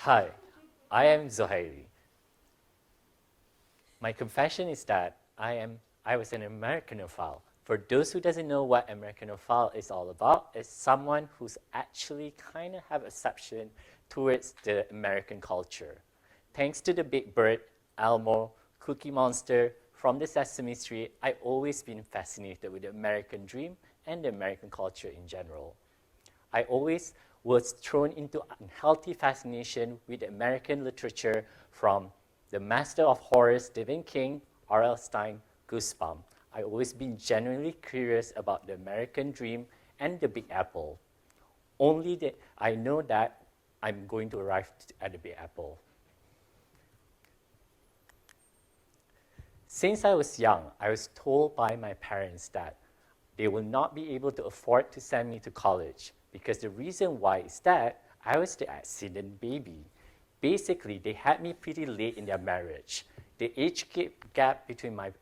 Hi, I am Zuhaili. My confession is that I was an Americanophile. For those who doesn't know what Americanophile is all about, it's someone who's actually kind of have exception towards the American culture. Thanks to the Big Bird, Elmo, Cookie Monster, from the Sesame Street, I've always been fascinated with the American dream and the American culture in general. I always was thrown into unhealthy fascination with American literature from the master of horror, Stephen King, R.L. Stine, Goosebumps. I always been genuinely curious about the American dream and the Big Apple. Only that I know that I'm going to arrive at the Big Apple. Since I was young, I was told by my parents that they will not be able to afford to send me to college because the reason why is that I was the accident baby. Basically, they had me pretty late in their marriage. The age gap between my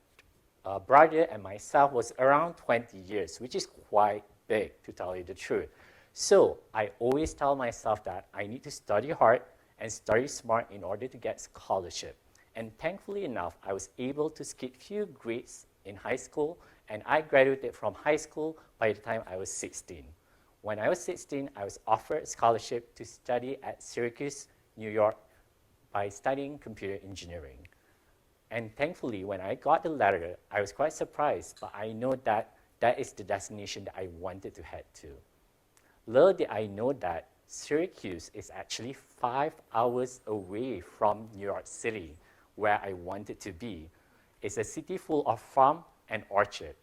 brother and myself was around 20 years, which is quite big, to tell you the truth. So I always tell myself that I need to study hard and study smart in order to get scholarship. And thankfully enough, I was able to skip few grades in high school, and I graduated from high school by the time I was 16. When I was 16, I was offered a scholarship to study at Syracuse, New York, by studying computer engineering. And thankfully, when I got the letter, I was quite surprised, but I know that that is the destination that I wanted to head to. Little did I know that Syracuse is actually 5 hours away from New York City, where I wanted to be. It's a city full of farm and orchard.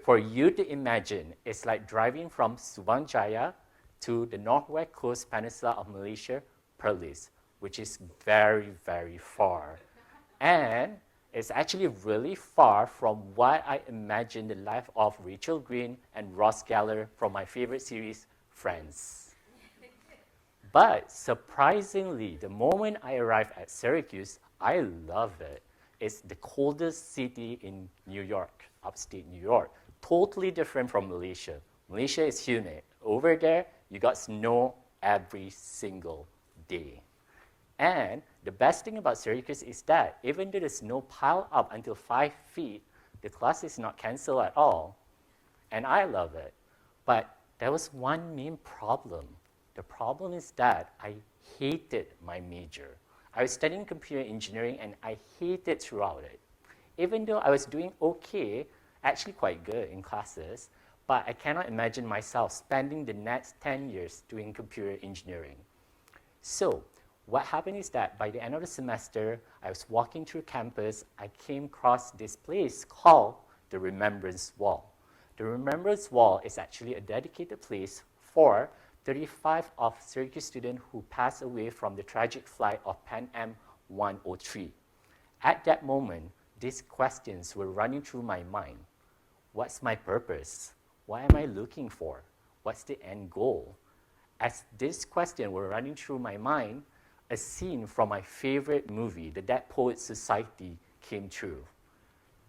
For you to imagine, it's like driving from Subang Jaya to the northwest coast peninsula of Malaysia, Perlis, which is very, very far. And it's actually really far from what I imagined the life of Rachel Green and Ross Geller from my favorite series, Friends. But surprisingly, the moment I arrived at Syracuse, I love it. It's the coldest city in New York, upstate New York. Totally different from Malaysia. Malaysia is humid. Over there, you got snow every single day. And the best thing about Syracuse is that even though the snow piled up until 5 feet, the class is not canceled at all. And I love it. But there was one main problem. The problem is that I hated my major. I was studying computer engineering and I hated throughout it. Even though I was doing okay, actually quite good in classes, but I cannot imagine myself spending the next 10 years doing computer engineering. So what happened is that by the end of the semester, I was walking through campus, I came across this place called the Remembrance Wall. The Remembrance Wall is actually a dedicated place for 35 of Syracuse students who passed away from the tragic flight of Pan Am 103. At that moment, these questions were running through my mind. What's my purpose? What am I looking for? What's the end goal? As these questions were running through my mind, a scene from my favorite movie, The Dead Poets Society, came true.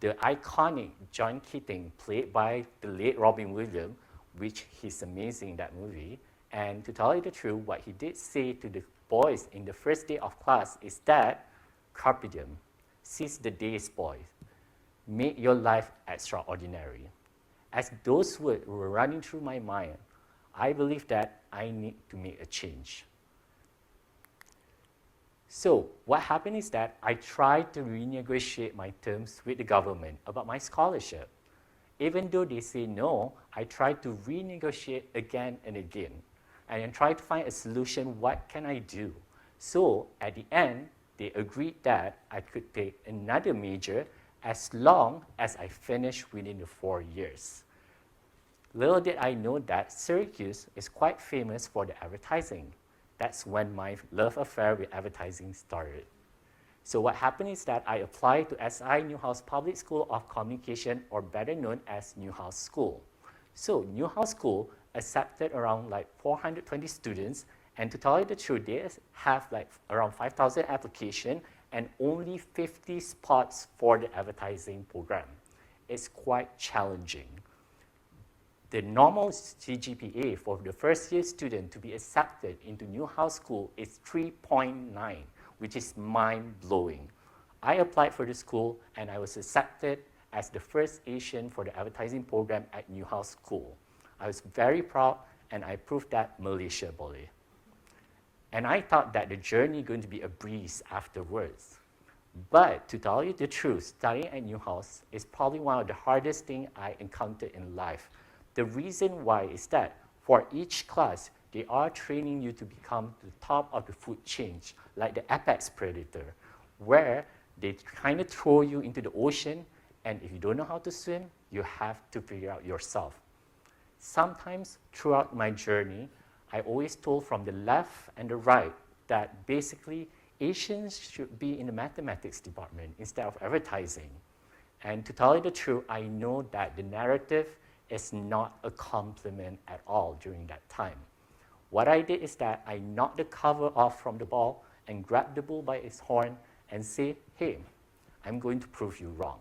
The iconic John Keating, played by the late Robin Williams, which he's amazing in that movie. And to tell you the truth, what he did say to the boys in the first day of class is that, carpe diem, seize the day, boys. Make your life extraordinary. As those words were running through my mind, I believe that I need to make a change. So what happened is that I tried to renegotiate my terms with the government about my scholarship. Even though they say no, I tried to renegotiate again and again. And then try to find a solution, what can I do? So at the end, they agreed that I could take another major as long as I finished within the 4 years. Little did I know that Syracuse is quite famous for the advertising. That's when my love affair with advertising started. So what happened is that I applied to SI Newhouse Public School of Communication, or better known as Newhouse School. So Newhouse School accepted around like 420 students, and to tell you the truth, they have like around 5,000 applications and only 50 spots for the advertising program. It's quite challenging. The normal CGPA for the first year student to be accepted into Newhouse School is 3.9, which is mind-blowing. I applied for the school and I was accepted as the first Asian for the advertising program at Newhouse School. I was very proud and I proved that Malaysia boleh. And I thought that the journey going to be a breeze afterwards. But to tell you the truth, studying at Newhouse is probably one of the hardest things I encountered in life. The reason why is that for each class, they are training you to become the top of the food chain, like the apex predator, where they kind of throw you into the ocean, and if you don't know how to swim, you have to figure out yourself. Sometimes throughout my journey, I always told from the left and the right that basically Asians should be in the mathematics department instead of advertising. And to tell you the truth, I know that the narrative is not a compliment at all during that time. What I did is that I knocked the cover off from the ball and grabbed the bull by its horn and say, hey, I'm going to prove you wrong.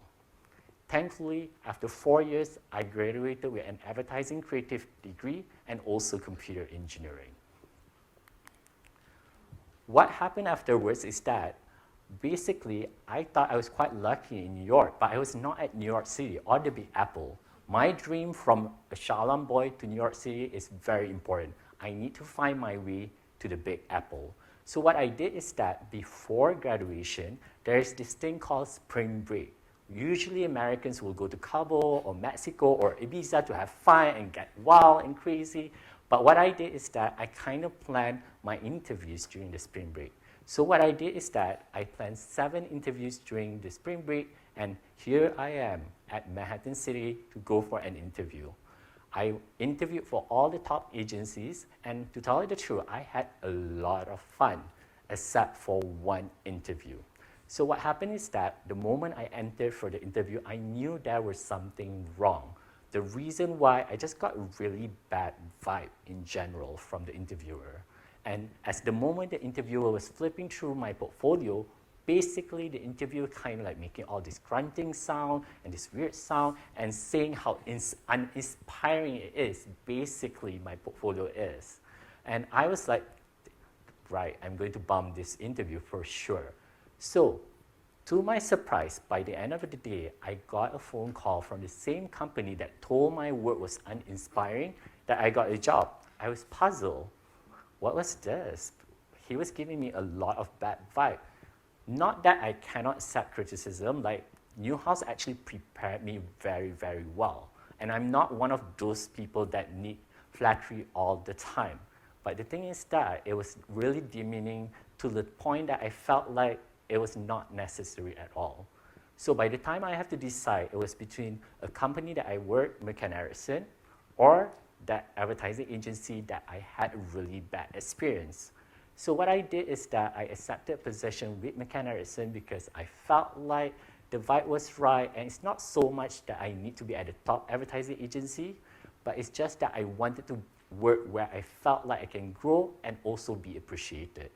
Thankfully, after 4 years, I graduated with an advertising creative degree and also computer engineering. What happened afterwards is that basically I thought I was quite lucky in New York, but I was not at New York City or the Big Apple. My dream from a Shah boy to New York City is very important. I need to find my way to the Big Apple. So what I did is that before graduation, there's this thing called spring break. Usually Americans will go to Cabo or Mexico or Ibiza to have fun and get wild and crazy. But what I did is that I kind of planned my interviews during the spring break. So what I did is that I planned 7 interviews during the spring break, and here I am at Manhattan City to go for an interview. I interviewed for all the top agencies, and to tell you the truth, I had a lot of fun, except for one interview. So what happened is that the moment I entered for the interview, I knew there was something wrong. The reason why, I just got a really bad vibe in general from the interviewer. And as the moment the interviewer was flipping through my portfolio, basically the interviewer kind of like making all this grunting sound and this weird sound and saying how uninspiring it is, basically my portfolio is. And I was like, right, I'm going to bomb this interview for sure. So, to my surprise, by the end of the day, I got a phone call from the same company that told my work was uninspiring, that I got a job. I was puzzled. What was this? He was giving me a lot of bad vibe. Not that I cannot accept criticism, like Newhouse actually prepared me very, very well. And I'm not one of those people that need flattery all the time. But the thing is that it was really demeaning to the point that I felt like it was not necessary at all. So by the time I have to decide, it was between a company that I worked, McCann Erickson, or that advertising agency that I had a really bad experience. So what I did is that I accepted a position with McCann Erickson because I felt like the vibe was right, and it's not so much that I need to be at the top advertising agency, but it's just that I wanted to work where I felt like I can grow and also be appreciated.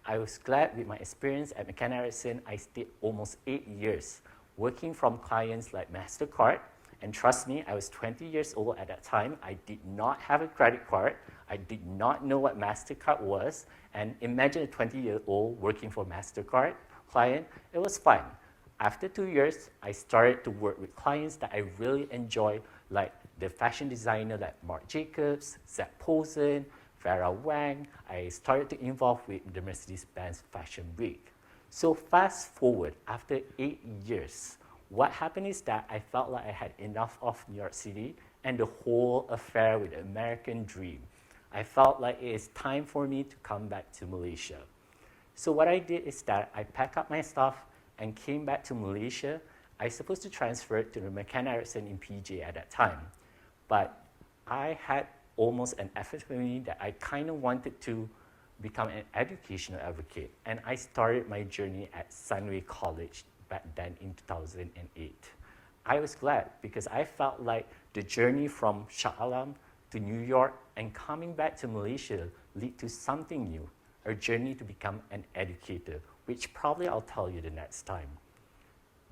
I was glad with my experience at McCann Erickson. I stayed almost 8 years working from clients like MasterCard. And trust me, I was 20 years old at that time. I did not have a credit card. I did not know what MasterCard was. And imagine a 20-year-old working for MasterCard client. It was fun. After 2 years, I started to work with clients that I really enjoy, like the fashion designer like Marc Jacobs, Zac Posen, Vera Wang. I started to involve with the Mercedes-Benz Fashion Week. So fast forward, after 8 years, what happened is that I felt like I had enough of New York City and the whole affair with the American dream. I felt like it is time for me to come back to Malaysia. So what I did is that I packed up my stuff and came back to Malaysia. I was supposed to transfer to the McCann Erickson in PJ at that time. But I had almost an epiphany that I kind of wanted to become an educational advocate. And I started my journey at Sunway College back then in 2008. I was glad because I felt like the journey from Shah Alam to New York and coming back to Malaysia lead to something new, a journey to become an educator, which probably I'll tell you the next time.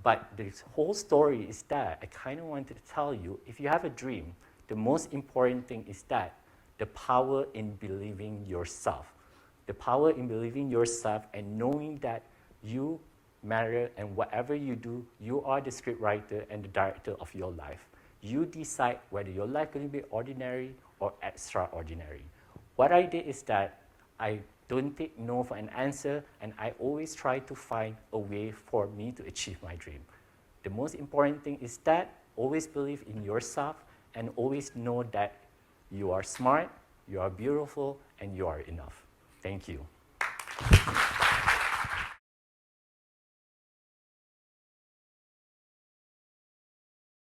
But the whole story is that I kind of wanted to tell you, if you have a dream, the most important thing is that the power in believing yourself. The power in believing yourself and knowing that you matter, and whatever you do, you are the scriptwriter and the director of your life. You decide whether your life is going to be ordinary or extraordinary. What I did is that I don't take no for an answer, and I always try to find a way for me to achieve my dream. The most important thing is that always believe in yourself and always know that you are smart, you are beautiful, and you are enough. Thank you.